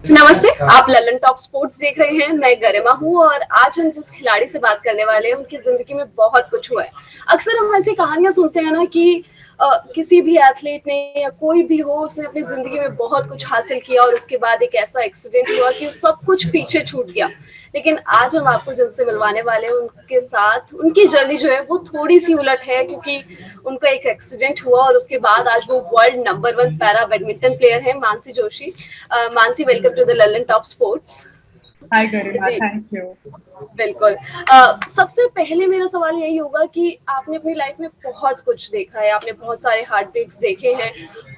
नमस्ते, आप Lalan top sports देख रहे हैं। मैं गरिमा हूँ और आज हम जिस खिलाड़ी से बात करने वाले हैं उनकी जिंदगी में बहुत कुछ हुआ है। अक्सर हम ऐसी कहानियां सुनते हैं ना कि किसी भी एथलीट ने या कोई भी हो उसने अपनी जिंदगी में बहुत कुछ हासिल किया और उसके बाद एक ऐसा एक्सीडेंट हुआ कि सब कुछ पीछे छूट गया। लेकिन आज हम आपको जिनसे मिलवाने वाले हैं उनके साथ उनकी जर्नी जो है वो थोड़ी सी उलट है, क्योंकि उनका एक एक्सीडेंट हुआ और उसके बाद आज वो world number 1 para badminton player है, Mansi Joshi. Mansi, welcome to the Lallantop sports. Hi Garima, जी, थैंक यू। बिल्कुल। सबसे पहले मेरा सवाल यही होगा कि आपने अपनी लाइफ में बहुत कुछ देखा है, आपने बहुत सारे हार्ट ब्रेक्स देखे हैं।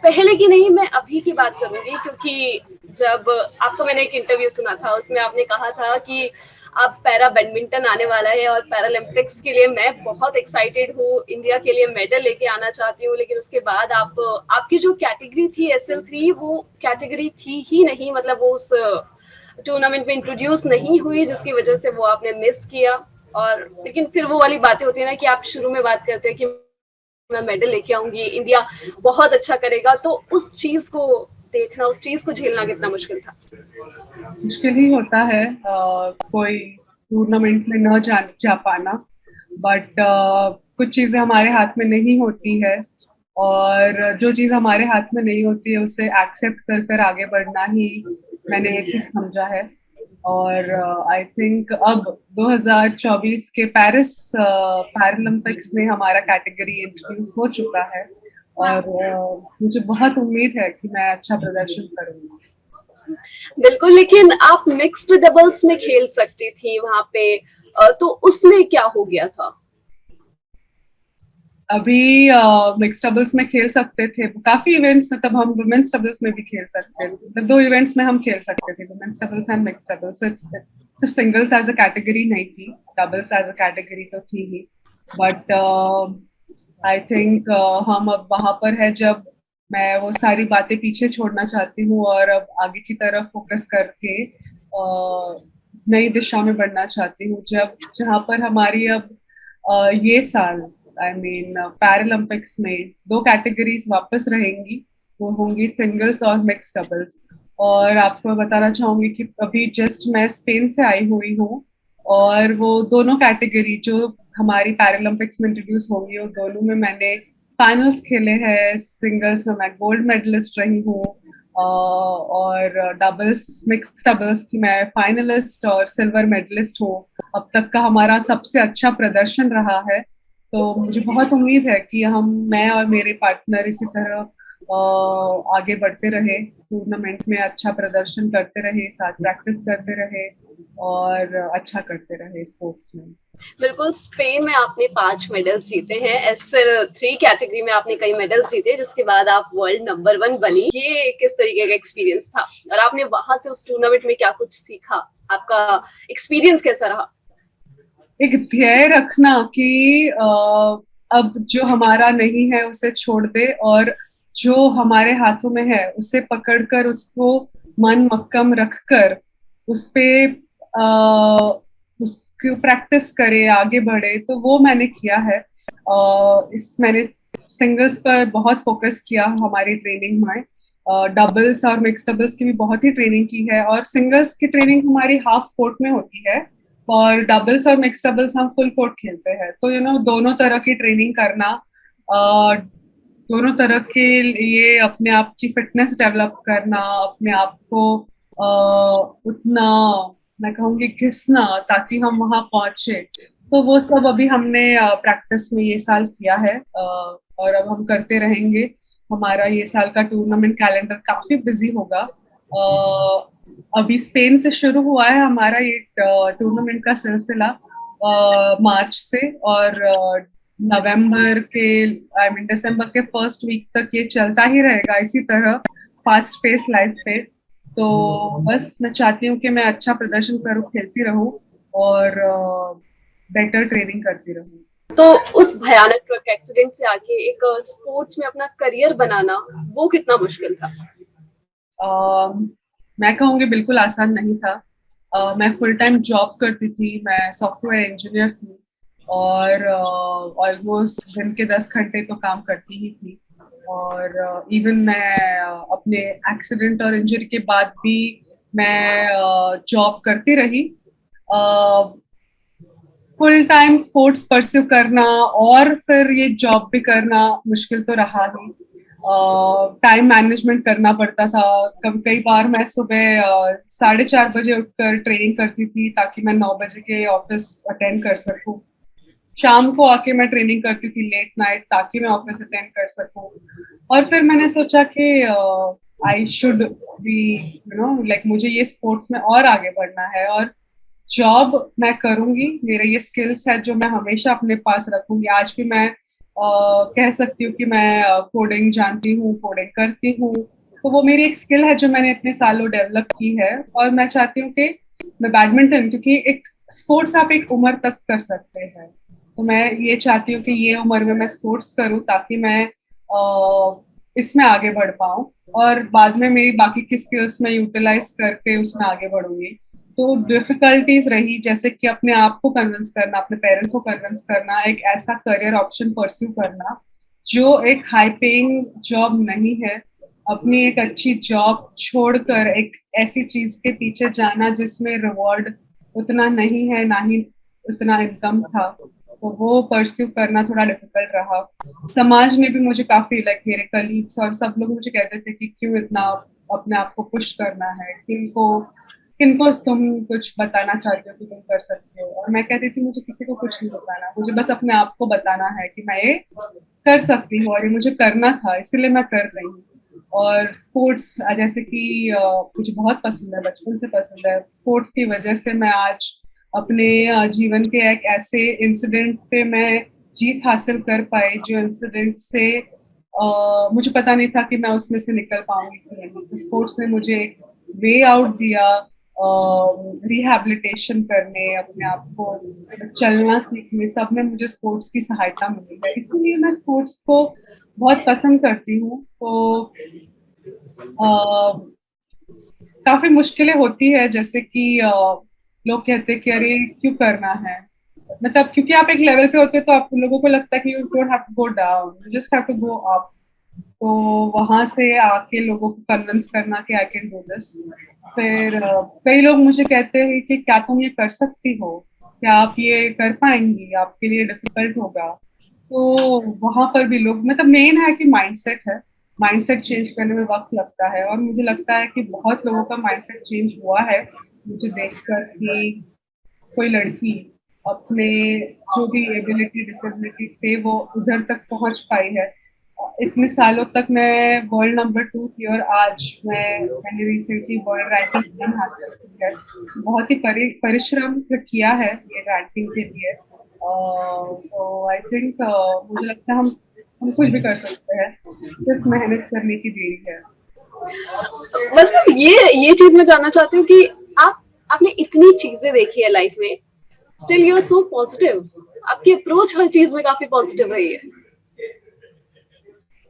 पहले की नहीं, मैं अभी की बात करूंगी, क्योंकि जब आपका मैंने एक इंटरव्यू सुना था उसमें आपने कहा था कि अब पैरा बैडमिंटन आने वाला है और पैरालंपिक्स के लिए मैं बहुत एक्साइटेड हूँ, इंडिया के लिए मेडल लेके आना चाहती हूँ। लेकिन उसके बाद आपकी जो कैटेगरी थी SL3, वो कैटेगरी थी ही नहीं, मतलब वो उस टूर्नामेंट में इंट्रोड्यूस नहीं हुई, जिसकी वजह से वो आपने मिस किया। और लेकिन फिर वो वाली बातें होती है ना कि आप शुरू में बात करते हैं कि मैं मेडल लेके आऊंगी, इंडिया बहुत अच्छा करेगा, तो उस चीज को देखना, उस चीज को झेलना कितना मुश्किल था? मुश्किल ही होता है कोई टूर्नामेंट में न जा पाना। बट कुछ चीजें हमारे हाथ में नहीं होती है, और जो चीज हमारे हाथ में नहीं होती है उसे एक्सेप्ट कर कर आगे बढ़ना ही मैंने ठीक समझा है। और आई थिंक अब 2024 के पेरिस पैरालंपिक्स में हमारा कैटेगरी इंट्रोड्यूस हो चुका है, और मुझे बहुत उम्मीद है कि मैं अच्छा प्रदर्शन करूंगी। बिल्कुल, लेकिन आप मिक्स्ड डबल्स में खेल सकती थी वहां पे, तो उसमें क्या हो गया था? अभी मिक्स डबल्स में खेल सकते थे काफी इवेंट्स में, तब हम वुमेन्स डबल्स में भी खेल सकते थे, मतलब दो इवेंट्स में हम खेल सकते थे, women's doubles and mix doubles. सिर्फ सिंगल्स एज अ कैटेगरी नहीं थी, डबल्स एज अ कैटेगरी तो थी ही। बट आई थिंक हम अब वहां पर है जब मैं वो सारी बातें पीछे छोड़ना चाहती हूँ और अब आगे की तरफ फोकस करके नई दिशा में बढ़ना चाहती हूँ, जब जहाँ पर हमारी अब ये साल आई मीन पैरालंपिक्स में दो कैटेगरीज वापस रहेंगी। वो होंगी सिंगल्स और मिक्स डबल्स। और आपको बताना चाहूंगी कि अभी जस्ट मैं स्पेन से आई हुई हूँ, और वो दोनों कैटेगरी जो हमारी पैरालंपिक्स में इंट्रोड्यूस होंगी वो दोनों में मैंने फाइनल्स खेले हैं। सिंगल्स में मैं गोल्ड मेडलिस्ट रही हूँ, और डबल्स मिक्स डबल्स की मैं फाइनलिस्ट और सिल्वर मेडलिस्ट हूँ। अब तक का हमारा सबसे अच्छा प्रदर्शन रहा है। तो मुझे बहुत उम्मीद है कि मैं और मेरे पार्टनर इसी तरह आगे बढ़ते रहे, टूर्नामेंट में अच्छा प्रदर्शन करते रहे, साथ प्रैक्टिस करते रहे और अच्छा करते रहे स्पोर्ट्स में। बिल्कुल, स्पेन में आपने 5 मेडल्स जीते हैं, SL3 कैटेगरी में आपने कई मेडल्स जीते, जिसके बाद आप वर्ल्ड नंबर 1 बनी। ये किस तरीके का एक्सपीरियंस था और आपने वहां से उस टूर्नामेंट में क्या कुछ सीखा? आपका एक्सपीरियंस कैसा रहा? एक ध्येय रखना कि अब जो हमारा नहीं है उसे छोड़ दे, और जो हमारे हाथों में है उसे पकड़कर उसको मन मक्कम रखकर उस पे उसकी प्रैक्टिस करे, आगे बढ़े। तो वो मैंने किया है। मैंने सिंगल्स पर बहुत फोकस किया हमारी ट्रेनिंग में। डबल्स और मिक्स डबल्स की भी बहुत ही ट्रेनिंग की है, और सिंगल्स की ट्रेनिंग हमारी हाफ कोर्ट में होती है, और डबल्स और मिक्स डबल्स हम फुल कोर्ट खेलते हैं। तो दोनों तरह की ट्रेनिंग करना, अ, दोनों तरह के लिए अपने आप की फिटनेस डेवलप करना, अपने आप को उतना मैं कहूँगी घिसना ताकि हम वहां पहुंचे। तो वो सब अभी हमने प्रैक्टिस में ये साल किया है, और अब हम करते रहेंगे। हमारा ये साल का टूर्नामेंट कैलेंडर काफी बिजी होगा। अभी स्पेन से शुरू हुआ है हमारा ये टूर्नामेंट का सिलसिला, मार्च से, और नवंबर के आई मीन दिसंबर के फर्स्ट वीक तक ये चलता ही रहेगा इसी तरह, फास्ट पेस लाइफ पे। तो बस मैं चाहती हूँ कि मैं अच्छा प्रदर्शन करूँ, खेलती रहूँ, और बेटर ट्रेनिंग करती रहूँ। तो उस भयानक ट्रक एक्सीडेंट से आके एक स्पोर्ट्स में अपना करियर बनाना, वो कितना मुश्किल था? मैं कहूँगी बिल्कुल आसान नहीं था। मैं फुल टाइम जॉब करती थी, मैं सॉफ्टवेयर इंजीनियर थी, और ऑलमोस्ट दिन के 10 घंटे तो काम करती ही थी। और इवन मैं अपने एक्सीडेंट और इंजरी के बाद भी मैं जॉब करती रही। फुल टाइम स्पोर्ट्स परस्यू करना और फिर ये जॉब भी करना मुश्किल तो रहा ही। टाइम मैनेजमेंट करना पड़ता था। कई बार मैं सुबह 4:30 बजे उठकर ट्रेनिंग करती थी ताकि मैं 9 बजे के ऑफिस अटेंड कर सकूं। शाम को आके मैं ट्रेनिंग करती थी लेट नाइट ताकि मैं ऑफिस अटेंड कर सकूं। और फिर मैंने सोचा कि आई शुड बी लाइक मुझे ये स्पोर्ट्स में और आगे बढ़ना है और जॉब मैं करूंगी। मेरे ये स्किल्स है जो मैं हमेशा अपने पास रखूंगी। आज भी मैं कह सकती हूँ कि मैं कोडिंग जानती हूँ, कोडिंग करती हूँ। तो वो मेरी एक स्किल है जो मैंने इतने सालों डेवलप की है। और मैं चाहती हूँ कि मैं बैडमिंटन, क्योंकि एक स्पोर्ट्स आप एक उम्र तक कर सकते हैं, तो मैं ये चाहती हूँ कि ये उम्र में मैं स्पोर्ट्स करूँ ताकि मैं इसमें आगे बढ़ पाऊँ और बाद में मेरी बाकी की स्किल्स में यूटिलाइज करके उसमें आगे बढ़ूंगी। तो डिफिकल्टीज रही, जैसे कि अपने आप को कन्विंस करना, अपने पेरेंट्स को कन्विंस करना, एक ऐसा करियर ऑप्शन परस्यू करना जो एक हाई पेइंग जॉब नहीं है, अपनी एक अच्छी जॉब छोड़कर एक ऐसी चीज के पीछे जाना जिसमें रिवॉर्ड उतना नहीं है, ना ही उतना इनकम था। तो वो परस्यू करना थोड़ा डिफिकल्ट रहा। समाज ने भी मुझे काफी, लाइक मेरे कलीग्स और सब लोग मुझे कहते थे कि क्यों इतना अपने आप को पुश करना है, किनको किनको तुम कुछ बताना चाहते हो कि तुम कर सकते हो। और मैं कहती थी मुझे किसी को कुछ नहीं बताना, मुझे बस अपने आप को बताना है कि मैं ये कर सकती हूँ और ये मुझे करना था, इसलिए मैं कर रही हूँ। और स्पोर्ट्स जैसे कि मुझे बहुत पसंद है, बचपन से पसंद है। स्पोर्ट्स की वजह से मैं आज अपने जीवन के एक ऐसे इंसिडेंट पे मैं जीत हासिल कर पाई जो इंसिडेंट से मुझे पता नहीं था कि मैं उसमें से निकल पाऊंगी कि नहीं। तो स्पोर्ट्स ने मुझे एक वे आउट दिया, रिहैबिलिटेशन करने, अपने आप को चलना सीखने, सब में मुझे स्पोर्ट्स की सहायता मिली है। इसलिए मैं स्पोर्ट्स को बहुत पसंद करती हूँ। तो काफी मुश्किलें होती है, जैसे कि लोग कहते हैं कि अरे क्यों करना है, मतलब क्योंकि आप एक लेवल पे होते हैं तो आप लोगों को लगता है कि you don't have to go down, you just have to go up. तो वहां से आके लोगों को कन्विंस करना कि आई कैन डू दिस। फिर कई लोग मुझे कहते हैं कि क्या तुम ये कर सकती हो, क्या आप ये कर पाएंगी, आपके लिए डिफिकल्ट होगा। तो वहां पर भी लोग, मतलब मेन है कि माइंडसेट है, माइंडसेट चेंज करने में वक्त लगता है। और मुझे लगता है कि बहुत लोगों का माइंडसेट चेंज हुआ है मुझे देखकर कि कोई लड़की अपने जो भी एबिलिटी डिसेबिलिटी से वो उधर तक पहुंच पाई है। इतने सालों तक मैं वर्ल्ड नंबर 2 थी और आज मैंने रिसेंटली वर्ल्ड रैंकिंग 1 हासिल की है। बहुत ही परिश्रम किया है ये रैंकिंग के लिए। तो आई थिंक मुझे लगता है हम कुछ भी कर सकते हैं, सिर्फ मेहनत करने की देरी है। मतलब ये चीज मैं जानना चाहती हूँ कि आपने इतनी चीजें देखी है लाइफ में, still you are so positive. आपकी अप्रोच हर चीज में काफी पॉजिटिव रही है।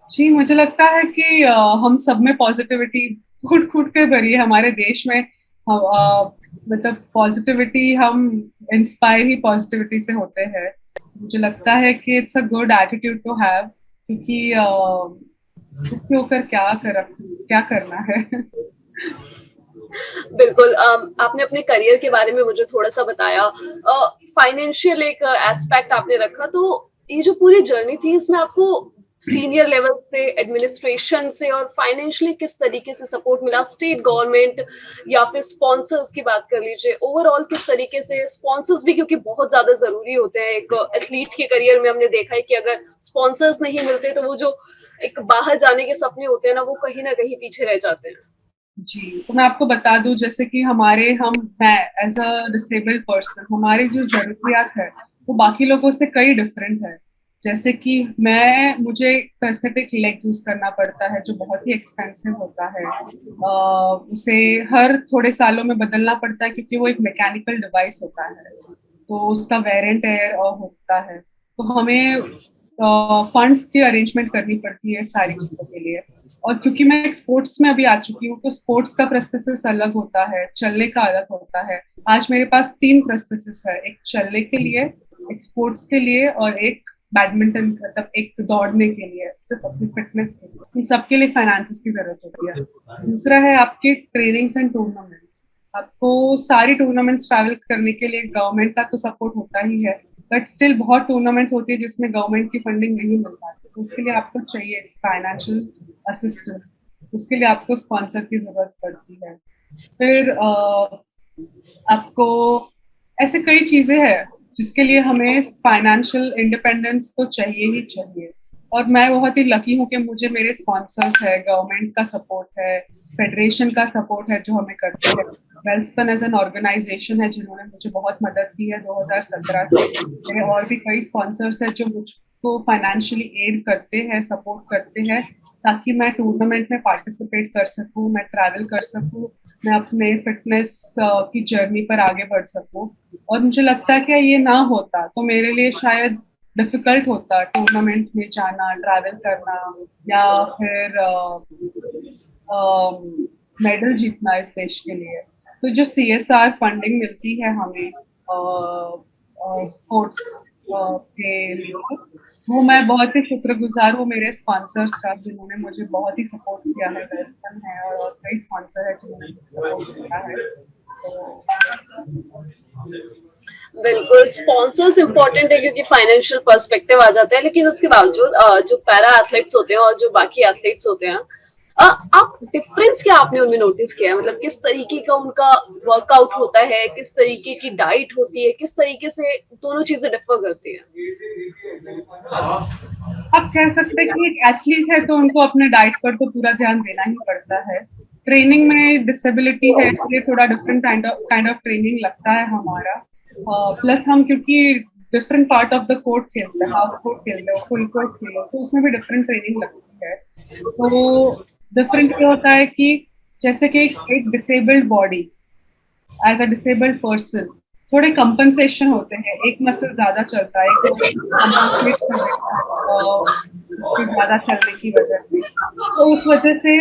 जी, मुझे लगता है कि हम सब में पॉजिटिविटी कूट कूट के भरी है हमारे देश में। मतलब पॉजिटिविटी हम इंस्पायर ही पॉजिटिविटी से होते हैं। मुझे लगता है कि it's a good attitude to have, क्योंकि दुखी होकर क्या करना है। बिल्कुल। आपने अपने करियर के बारे में मुझे थोड़ा सा बताया, फाइनेंशियल एक एस्पेक्ट आपने रखा, तो ये जो पूरी जर्नी थी इसमें आपको सीनियर लेवल से, एडमिनिस्ट्रेशन से और फाइनेंशियली किस तरीके से सपोर्ट मिला? स्टेट गवर्नमेंट या फिर स्पॉन्सर्स की बात कर लीजिए, ओवरऑल किस तरीके से स्पॉन्सर्स भी, क्योंकि बहुत ज्यादा जरूरी होते हैं एक एथलीट के करियर में। हमने देखा है कि अगर स्पॉन्सर्स नहीं मिलते तो वो जो एक बाहर जाने के सपने होते हैं ना, वो कहीं ना कहीं पीछे रह जाते हैं। जी, तो मैं आपको बता दूं, जैसे कि मैं एज अ डिसेबल्ड पर्सन, हमारी जो जरूरियात है वो बाकी लोगों से कई डिफरेंट है। जैसे कि मुझे प्रोस्थेटिक लेग यूज करना पड़ता है जो बहुत ही एक्सपेंसिव होता है। उसे हर थोड़े सालों में बदलना पड़ता है क्योंकि वो एक मैकेनिकल डिवाइस होता है, तो उसका वेरिएंट एयर होता है। तो हमें फंड्स की अरेंजमेंट करनी पड़ती है सारी चीजों के लिए। और क्योंकि मैं एक स्पोर्ट्स में अभी आ चुकी हूँ, तो स्पोर्ट्स का प्रोस्पेसिस अलग होता है, चलने का अलग होता है। आज मेरे पास 3 प्रोस्पेसिस है, एक चलने के लिए, एक स्पोर्ट्स के लिए और एक बैडमिंटन, मतलब एक दौड़ने के लिए, सिर्फ अपनी फिटनेस के लिए। इन सबके लिए फाइनेंसिस की जरूरत होती है। दूसरा है आपके ट्रेनिंग्स एंड टूर्नामेंट्स। आपको सारी टूर्नामेंट्स ट्रैवल करने के लिए गवर्नमेंट का तो सपोर्ट होता ही है, बट स्टिल बहुत टूर्नामेंट्स होती है जिसमें गवर्नमेंट की फंडिंग नहीं मिल पाती, तो उसके लिए आपको चाहिए फाइनेंशियल असिस्टेंस, उसके लिए आपको स्पॉन्सर की जरूरत पड़ती है। फिर आपको ऐसे कई चीजें हैं जिसके लिए हमें फाइनेंशियल इंडिपेंडेंस तो चाहिए ही चाहिए। और मैं बहुत ही लकी हूँ कि मुझे मेरे स्पॉन्सर्स है, गवर्नमेंट का सपोर्ट है, फेडरेशन का सपोर्ट है जो हमें करते हैं, वेल्सपन एज एन ऑर्गेनाइजेशन है जिन्होंने मुझे बहुत मदद की है 2017 से। मेरे और भी कई स्पॉन्सर्स हैं जो मुझको फाइनेंशियली एड करते हैं, सपोर्ट करते हैं, ताकि मैं टूर्नामेंट में पार्टिसिपेट कर सकूं, मैं ट्रैवल कर सकूं, मैं अपने फिटनेस की जर्नी पर आगे बढ़ सकूं। और मुझे लगता है कि ये ना होता तो मेरे लिए शायद डिफिकल्ट होता टूर्नामेंट में जाना, ट्रैवल करना, या फिर मेडल जीतना इस देश के लिए। तो जो CSR फंडिंग मिलती है हमें स्पोर्ट्स के लिए, वो मैं बहुत ही शुक्रगुजार हूँ मेरे स्पॉन्सर्स का जिन्होंने मुझे बहुत ही सपोर्ट किया है। वेल्सपन है और कई स्पॉन्सर है जिन्होंने मुझे सपोर्ट किया है। बिल्कुल, स्पॉन्सर्स इम्पोर्टेंट है क्योंकि फाइनेंशियल पर्सपेक्टिव आ जाता है, लेकिन उसके बावजूद जो पैरा एथलीट्स होते हैं और जो बाकी एथलीट्स होते हैं, आप डिफरेंस क्या आपने उनमें नोटिस किया है? मतलब किस तरीके का उनका वर्कआउट होता है, किस तरीके की डाइट होती है, किस तरीके से दोनों चीजें डिफर करती हैं? आप कह सकते हैं कि एक एथलीट है तो उनको अपने डाइट पर तो पूरा ध्यान देना ही पड़ता है। ट्रेनिंग में डिसेबिलिटी है इसलिए थोड़ा डिफरेंट काइंड ऑफ ट्रेनिंग लगता है हमारा। प्लस हम क्योंकि different part of the court खेलते हैं, हाफ कोर्ट खेलते हो, फुल कोर्ट खेलो, तो उसमें भी डिफरेंट ट्रेनिंग लगती है। तो डिफरेंट क्या होता है कि जैसे कि एक disabled body, as a disabled person थोड़े कंपनसेशन होते हैं, एक मसल ज्यादा चलता है, एक मसल कंपनसेट कर देता है उसके ज्यादा चलने की वजह से, तो उस वजह से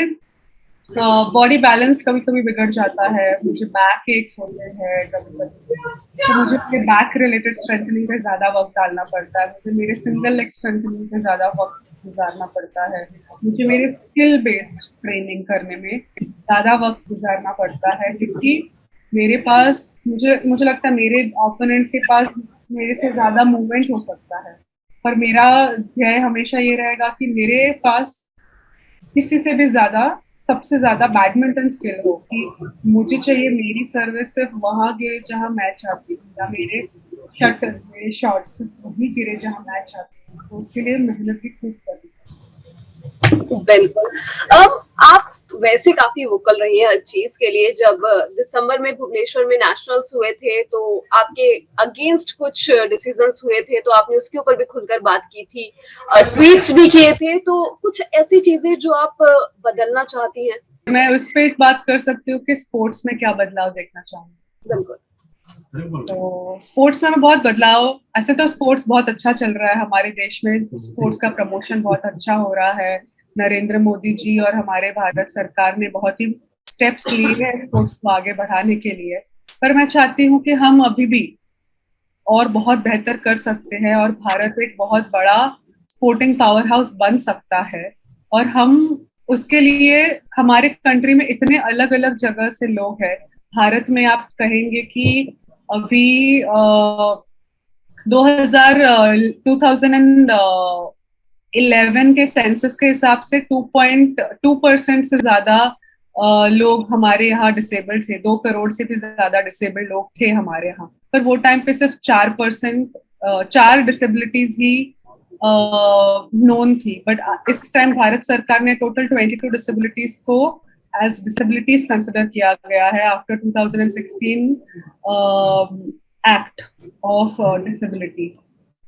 बॉडी बैलेंस कभी कभी बिगड़ जाता है। मुझे बैक एक्स होते हैं कभी कभी, तो मुझे अपने बैक रिलेटेड स्ट्रेंथनिंग पे ज्यादा वक्त डालना पड़ता है, मुझे मेरे सिंगल लेग स्ट्रेंथनिंग पे ज्यादा वक्त गुजारना पड़ता है, मुझे मेरे स्किल बेस्ड ट्रेनिंग करने में ज्यादा वक्त गुजारना पड़ता है, क्योंकि मेरे पास मुझे लगता है मेरे ओपोनेंट के पास मेरे से ज्यादा मूवमेंट हो सकता है, पर मेरा ध्येय हमेशा ये रहेगा कि मेरे पास किसी से भी ज्यादा, सबसे ज्यादा बैडमिंटन स्किल हो, कि मुझे चाहिए मेरी सर्विस सिर्फ वहां गिरे जहां मैं चाहती हूँ, या मेरे शॉट्स वही गिरे जहां मैं चाहती हूँ, तो उसके लिए मेहनत भी खूब करनी। बिल्कुल। अब आप वैसे काफी वोकल रही हैं हर चीज के लिए। जब दिसंबर में भुवनेश्वर में नेशनल्स हुए थे तो आपके अगेंस्ट कुछ डिसीजंस हुए थे, तो आपने उसके ऊपर भी खुलकर बात की थी, ट्वीट्स भी किए थे, तो कुछ ऐसी चीजें जो आप बदलना चाहती हैं? मैं उस पर एक बात कर सकती हूँ कि स्पोर्ट्स में क्या बदलाव देखना चाहूंगी। बिल्कुल। तो स्पोर्ट्स में बहुत बदलाव, ऐसे तो स्पोर्ट्स बहुत अच्छा चल रहा है हमारे देश में, स्पोर्ट्स का प्रमोशन बहुत अच्छा हो रहा है, नरेंद्र मोदी जी और हमारे भारत सरकार ने बहुत ही स्टेप्स लिए हैं स्पोर्ट्स को आगे बढ़ाने के लिए। पर मैं चाहती हूँ कि हम अभी भी और बहुत बेहतर कर सकते हैं, और भारत एक बहुत बड़ा स्पोर्टिंग पावर हाउस बन सकता है। और हम उसके लिए, हमारे कंट्री में इतने अलग अलग जगह से लोग हैं। भारत में आप कहेंगे कि अभी 2011 के सेंसस के हिसाब से 2.2% से ज्यादा लोग हमारे यहाँ डिसेबल्ड थे, 2 करोड़ से भी ज्यादा डिसेबल्ड लोग थे हमारे यहाँ, पर वो टाइम पे सिर्फ 4%, 4 डिसेबिलिटीज ही नोन थी। बट इस टाइम भारत सरकार ने टोटल 22 डिसेबिलिटीज को एज डिसेबिलिटीज कंसिडर किया गया है आफ्टर 2016 एक्ट ऑफ डिसेबिलिटी।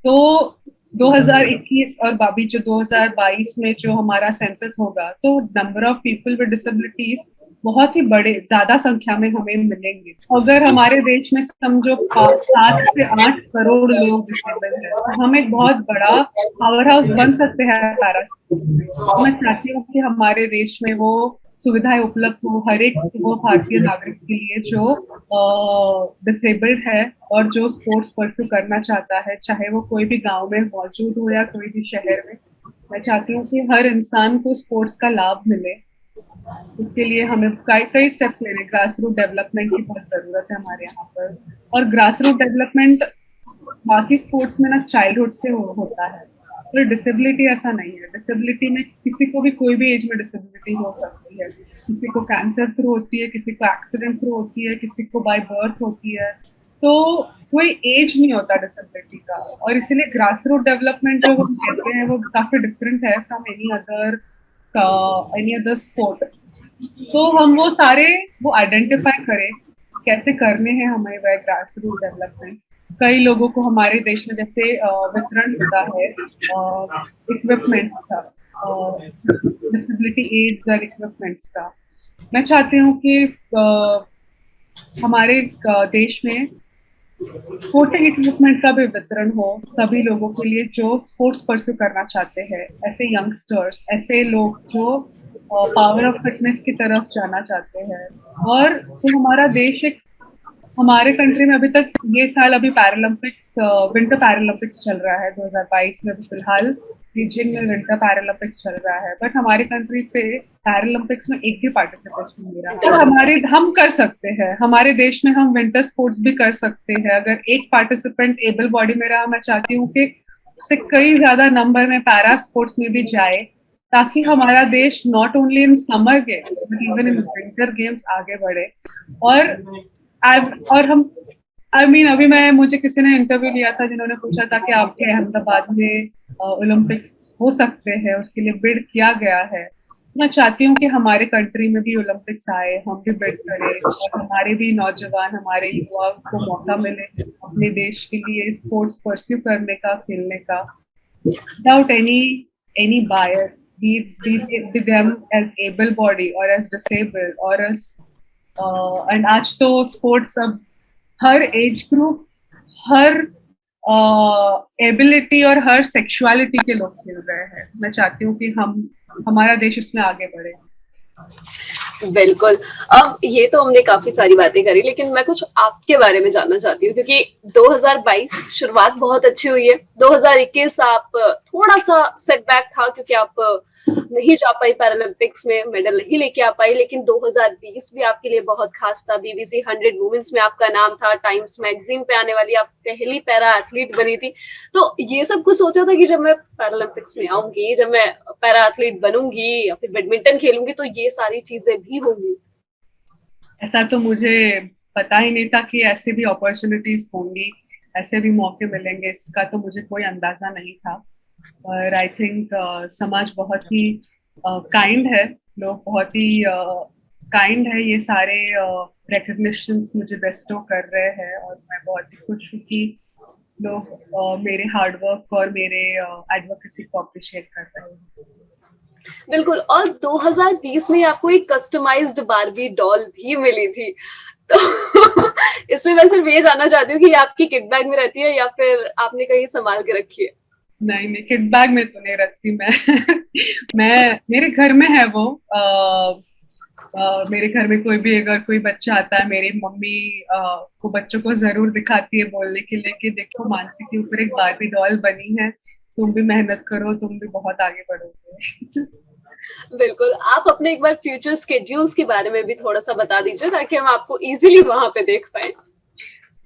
तो 2021 और बाबी जो 2022 में जो हमारा सेंसस होगा, तो number of people with disabilities बहुत ही बड़े ज्यादा संख्या में हमें मिलेंगे। अगर हमारे देश में समझो 7 से 8 करोड़ लोग डिसेबल हैं, तो हम एक बहुत बड़ा पावर हाउस बन सकते हैं पैरा स्पोर्ट्स में। मैं चाहती हूँ कि हमारे देश में वो सुविधाएं उपलब्ध हो हर एक वो भारतीय नागरिक के लिए जो डिसेबल्ड है और जो स्पोर्ट्स परस्यू करना चाहता है, चाहे वो कोई भी गांव में मौजूद हो या कोई भी शहर में। मैं चाहती हूँ कि हर इंसान को स्पोर्ट्स का लाभ मिले, उसके लिए हमें कई स्टेप्स लेने, ग्रास रूट डेवलपमेंट की बहुत जरूरत है हमारे यहाँ पर। और ग्रास रूट डेवलपमेंट बाकी स्पोर्ट्स में ना चाइल्डहुड से होता है, पर डिसेबिलिटी ऐसा नहीं है। डिसेबिलिटी में किसी को भी कोई भी एज में डिसेबिलिटी हो सकती है। किसी को कैंसर थ्रू होती है, किसी को एक्सीडेंट थ्रू होती है, किसी को बाय बर्थ होती है। तो कोई एज नहीं होता डिसेबिलिटी का, और इसीलिए ग्रास रूट डेवलपमेंट जो हम कहते हैं वो काफी डिफरेंट है फ्रॉम एनी अदर स्पोर्ट। तो हम वो आइडेंटिफाई करें कैसे करने हैं हमें वह ग्रास रूट डेवलपमेंट। कई लोगों को हमारे देश में जैसे वितरण होता है इक्विपमेंट्स का, डिसेबिलिटी एड्स और इक्विपमेंट्स का। मैं चाहती हूँ कि हमारे देश में स्पोर्टिंग इक्विपमेंट का भी वितरण हो सभी लोगों के लिए जो स्पोर्ट्स परस्यू करना चाहते हैं, ऐसे यंगस्टर्स, ऐसे लोग जो पावर ऑफ फिटनेस की तरफ जाना चाहते हैं। और जो हमारा देश एक, हमारे कंट्री में अभी तक ये साल अभी पैरालंपिक्स, विंटर पैरालंपिक्स चल रहा है 2022 में भी फिलहाल बीजिंग में विंटर पैरालंपिक्स चल रहा है, बट हमारी कंट्री से पैरालंपिक्स में एक भी पार्टिसिपेशन नहीं रहा। तो हम कर सकते हैं, हमारे देश में हम विंटर स्पोर्ट्स भी कर सकते हैं अगर एक पार्टिसिपेंट एबल बॉडी में रहा। मैं चाहती हूँ कि उससे कई ज्यादा नंबर में पैरा स्पोर्ट्स में भी जाए, ताकि हमारा देश not only in summer games but even in winter games आगे बढ़े। और हम अभी मुझे किसी ने इंटरव्यू लिया था जिन्होंने पूछा था कि आपके अहमदाबाद में ओलंपिक्स हो सकते हैं, उसके लिए बिड किया गया है। मैं चाहती हूँ कि हमारे कंट्री में भी ओलंपिक्स आए, हम भी बिड करें और हमारे भी नौजवान, हमारे युवा को मौका मिले अपने देश के लिए स्पोर्ट्स परस्यू करने का, खेलने का, without any bias, be them as able body or as disabled or as and आज तो स्पोर्ट्स अब हर एज ग्रुप, हर एबिलिटी और हर सेक्सुअलिटी के लोग खेल रहे हैं। मैं चाहती हूँ कि हमारा देश इसमें आगे बढ़े। बिल्कुल। ये तो हमने काफी सारी बातें करी, लेकिन मैं कुछ आपके बारे में जानना चाहती हूँ, क्योंकि 2022 शुरुआत बहुत अच्छी हुई है। 2021 आप थोड़ा सा सेटबैक था क्योंकि आप नहीं जा पाई पैरालंपिक्स में, मेडल नहीं लेके आ पाई, लेकिन 2020 भी आपके लिए बहुत खास था। बीबीसी 100 वुमेन्स में आपका नाम था, टाइम्स मैगजीन पे आने वाली आप पहली पैरा एथलीट बनी थी। तो ये सब कुछ सोचा था कि जब मैं पैरालंपिक्स में आऊंगी, जब मैं पैरा एथलीट बनूंगी या फिर बैडमिंटन खेलूंगी, तो ये सारी चीजें भी होंगी? ऐसा तो मुझे पता ही नहीं था कि ऐसे भी अपॉर्चुनिटीज होंगी, ऐसे भी मौके मिलेंगे, इसका तो मुझे कोई अंदाजा नहीं था। और आई थिंक समाज बहुत ही काइंड है, लोग बहुत ही काइंड है, ये सारे रिकग्निशंस मुझे बेस्टो कर रहे हैं और मैं बहुत ही खुश हूँ कि लोग मेरे हार्डवर्क और मेरे एडवोकेसी को अप्रिशिएट कर रहे हैं। बिल्कुल। और 2020 में आपको एक कस्टमाइज्ड बारबी डॉल भी मिली थी, तो इसमें मैं सिर्फ ये जानना चाहती हूँ कि आपकी किट बैग में रहती है या फिर आपने कहीं संभाल के रखी है? नहीं, किट बैग में तो नहीं रखती मैं मेरे घर में है वो। मेरे घर में कोई भी अगर कोई बच्चा आता है, मेरी मम्मी को बच्चों को जरूर दिखाती है बोलने के लिए कि देखो मानसी के ऊपर एक बारबी डॉल बनी है, तुम भी मेहनत करो, तुम भी बहुत आगे बढ़ोगे। बिल्कुल। आप अपने एक बार फ्यूचर स्केड्यूल्स के बारे में भी थोड़ा सा बता दीजिए ताकि हम आपको इजीली वहां पे देख पाए।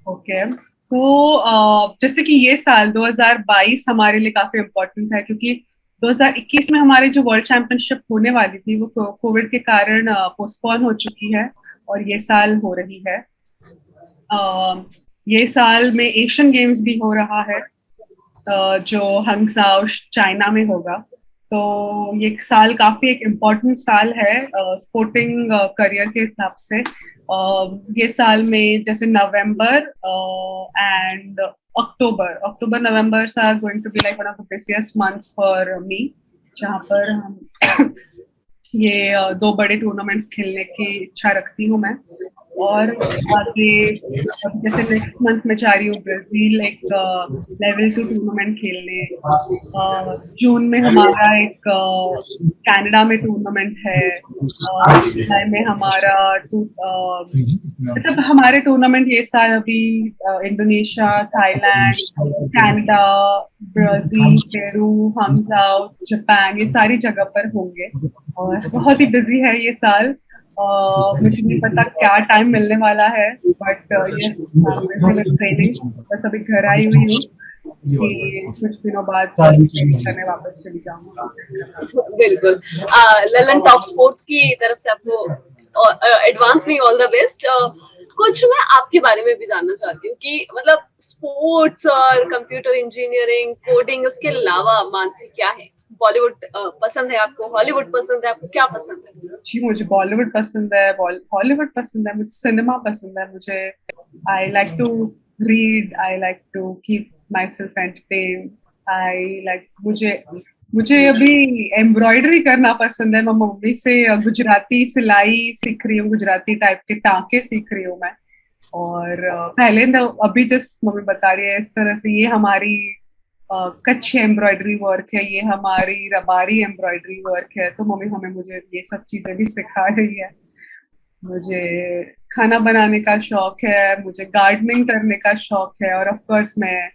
ओके, तो जैसे कि ये साल 2022 हमारे लिए काफी इम्पोर्टेंट है, क्योंकि 2021 में हमारी जो वर्ल्ड चैंपियनशिप होने वाली थी वो कोविड के कारण पोस्टपोन हो चुकी है और ये साल हो रही है। ये साल में एशियन गेम्स भी हो रहा है जो हंगसाओ चाइना में होगा। तो ये साल काफी एक इम्पोर्टेंट साल है स्पोर्टिंग करियर के हिसाब से। ये साल में जैसे November and October November are going to be like one of the busiest months for me, जहाँ पर हम ये दो बड़े टूर्नामेंट्स खेलने की इच्छा रखती हूँ मैं। और आगे जैसे नेक्स्ट मंथ में जा रही हूँ ब्राजील एक लेवल 2 टूर्नामेंट खेलने। जून में हमारा एक कनाडा में टूर्नामेंट है, जुलाई में हमारा मतलब हमारे टूर्नामेंट ये साल अभी Indonesia, Thailand, Canada, Brazil, Peru, Hangzhou, Japan, ये सारी जगह पर होंगे और बहुत ही बिजी है ये साल। मुझे नहीं पता क्या टाइम मिलने वाला है, बट यस, मैं ट्रेनिंग बस अभी घर आई हुई हूँ कि कुछ दिनों बाद ट्रेनिंग करने वापस चली जाऊंगी। बिल्कुल। ललन टॉप स्पोर्ट्स की तरफ से आपको एडवांस में ऑल द बेस्ट। कुछ मैं आपके बारे में भी जानना चाहती हूँ कि मतलब स्पोर्ट्स और कंप्यूटर इंजीनियरिंग कोडिंग उसके अलावा मानसी क्या है? बॉलीवुड पसंद है आपको, हॉलीवुड पसंद है आपको, क्या पसंद है? जी, मुझे बॉलीवुड पसंद है, हॉलीवुड पसंद है, मुझे सिनेमा पसंद है, मुझे I like to read, I like to keep my self entertain, I like मुझे मुझे अभी एम्ब्रॉयडरी करना पसंद है। मैं मम्मी से गुजराती सिलाई सीख रही हूँ, गुजराती टाइप के टाँके सीख रही हूँ मैं। और पहले ना, अभी जस्ट मम्मी बता रही है इस तरह से, ये हमारी कच्ची एम्ब्रॉयडरी वर्क है, ये हमारी रबारी एम्ब्रॉयडरी वर्क है, तो मम्मी हमें मुझे ये सब चीजें भी सिखा रही है। मुझे खाना बनाने का शौक है, मुझे गार्डनिंग करने का शौक है, और ऑफ कोर्स मैं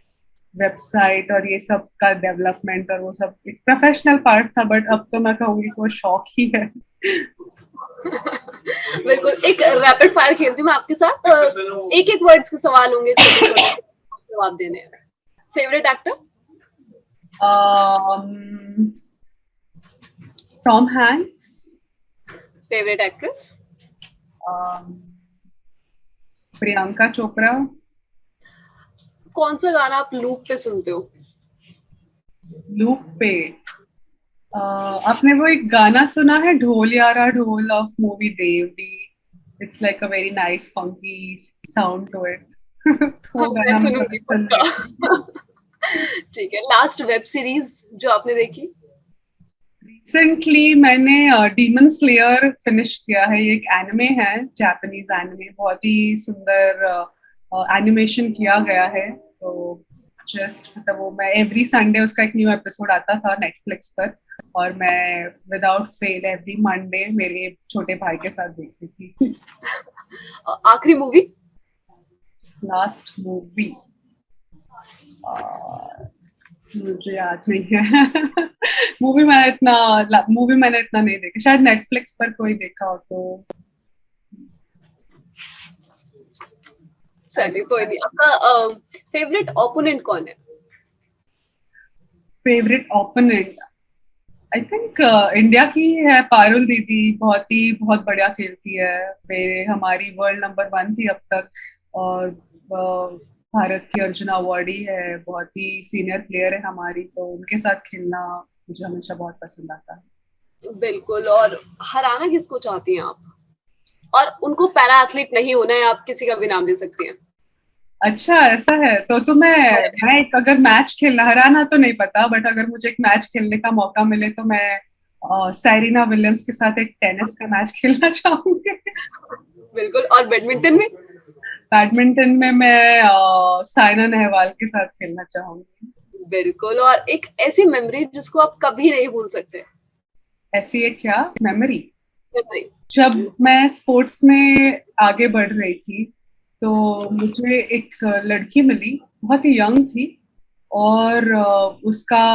वेबसाइट और ये सब का डेवलपमेंट और वो सब एक प्रोफेशनल पार्ट था, बट अब तो मैं कहूंगी कि वो शौक ही है। बिल्कुल। एक रैपिड फायर खेलती हूँ मैं आपके साथ। एक एक वर्ड्स के सवाल होंगे, छोटे छोटे जवाब देने हैं। Favourite actor? Tom Hanks. Favourite actress? Priyanka Chopra. कौन सा गाना आप लूप पे सुनते हो? लूप पे आपने वो एक गाना सुना है, Dhol Yaara Dhol of movie DevD? It's like a very nice funky sound to it. तो हाँ, वो मैं गाना मैं सुनूंगी कभी सुन पक्का। लेती हूँ। ठीक है। लास्ट वेब सीरीज जो आपने देखी? रिसेंटली मैंने डीमन स्लेयर फिनिश किया है। ये एक एनिमे है, जापानीज एनिमे, बहुत ही सुंदर एनिमेशन किया गया है। तो जस्ट मतलब वो मैं एवरी संडे उसका एक न्यू एपिसोड आता था नेटफ्लिक्स पर, और मैं विदाउट फेल एवरी मंडे मेरे छोटे भाई के साथ देखती थी। आखिरी मूवी? लास्ट मूवी मुझे याद नहीं है। मूवी मैंने इतना नहीं देखा, शायद नेटफ्लिक्स पर कोई देखा हो तो। चलिए कोई नहीं। आपका फेवरेट ओपोनेंट कौन है? Favourite opponent I think India की है पारुल दीदी, बहुत बढ़िया खेलती है। मेरे हमारी वर्ल्ड नंबर 1 थी अब तक, और भारत की अर्जुना अवार्डी है, बहुत ही सीनियर प्लेयर है हमारी, तो उनके साथ खेलना मुझे हमेशा बहुत पसंद आता है। बिल्कुल। और हराना किसको चाहती हैं आप? और उनको पैरा एथलीट नहीं होना है, आप किसी का भी नाम ले सकती हैं। अच्छा, ऐसा है तो मैं एक अगर मैच खेलना, हराना तो नहीं पता, बट अगर मुझे एक मैच खेलने का मौका मिले तो मैं सेरेना विलियम्स के साथ एक टेनिस का मैच खेलना चाहूंगी। बिल्कुल। और बैडमिंटन में? बैडमिंटन में मैं साइना नेहवाल के साथ खेलना चाहूंगी। बिल्कुल। और एक ऐसी मेमोरी जिसको आप कभी नहीं भूल सकते? ऐसी एक क्या मेमोरी? मेमोरी। जब मैं स्पोर्ट्स में आगे बढ़ रही थी, तो मुझे एक लड़की मिली, बहुत ही यंग थी, और उसका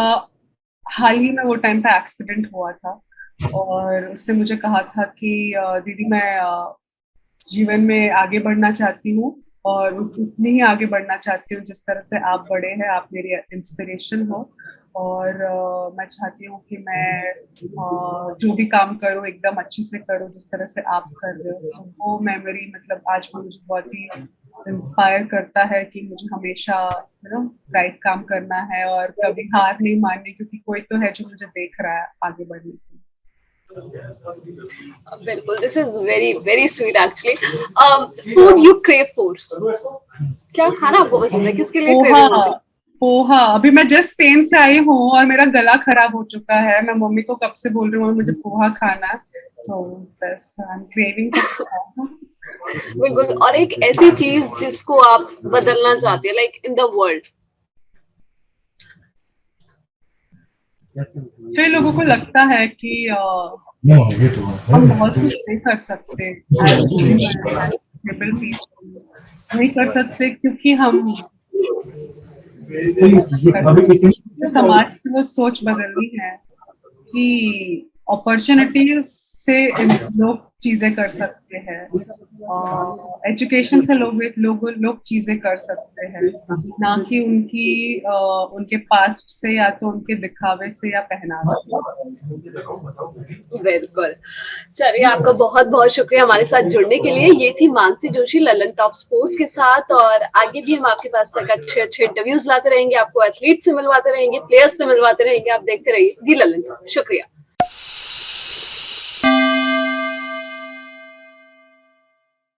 हाल ही में वो टाइम पे एक्सीडेंट हुआ था, और उसने मुझे कहा था कि दीदी मैं जीवन में आगे बढ़ना चाहती हूँ, और उतनी ही आगे बढ़ना चाहती हूँ जिस तरह से आप बड़े हैं, आप मेरी इंस्पिरेशन हो, और मैं चाहती हूँ कि मैं जो भी काम करूँ एकदम अच्छे से करूँ जिस तरह से आप कर रहे हो। तो वो मेमोरी मतलब आज भी मुझे बहुत ही इंस्पायर करता है कि मुझे हमेशा राइट काम करना है और कभी हार नहीं माननी, क्योंकि कोई तो है जो मुझे देख रहा है आगे बढ़ने के लिए। बिल्कुल। This is very very sweet actually. Food you crave for? क्या खाना आपको पसंद है, किसके लिए पोहा। क्रेविंग होती है? पोहा, अभी मैं जस्ट स्पेन से आई हूँ और मेरा गला खराब हो चुका है, मैं मम्मी को कब से बोल रही हूँ मुझे पोहा खाना, तो बस I am craving for poha. बिल्कुल। और एक ऐसी चीज जिसको आप बदलना चाहते हैं, लाइक इन द वर्ल्ड? कई लोगों को लगता है कि हम बहुत कुछ नहीं कर सकते एज डिसेबल पीपल, नहीं कर सकते क्योंकि हम समाज की वो सोच बदलनी है कि अपॉर्चुनिटीज से लोग चीजें कर सकते हैं, एजुकेशन से लोग चीजें कर सकते हैं, ना कि उनके पास्ट से या तो उनके दिखावे से या पहनावे से। बिल्कुल। चलिए, आपका बहुत बहुत शुक्रिया हमारे साथ जुड़ने के लिए। ये थी मानसी जोशी ललन टॉप स्पोर्ट्स के साथ, और आगे भी हम आपके पास तक अच्छे अच्छे इंटरव्यूज लाते रहेंगे, आपको एथलीट से मिलवाते रहेंगे, प्लेयर्स से मिलवाते रहेंगे। आप देखते रहिए दी ललन टॉप। शुक्रिया।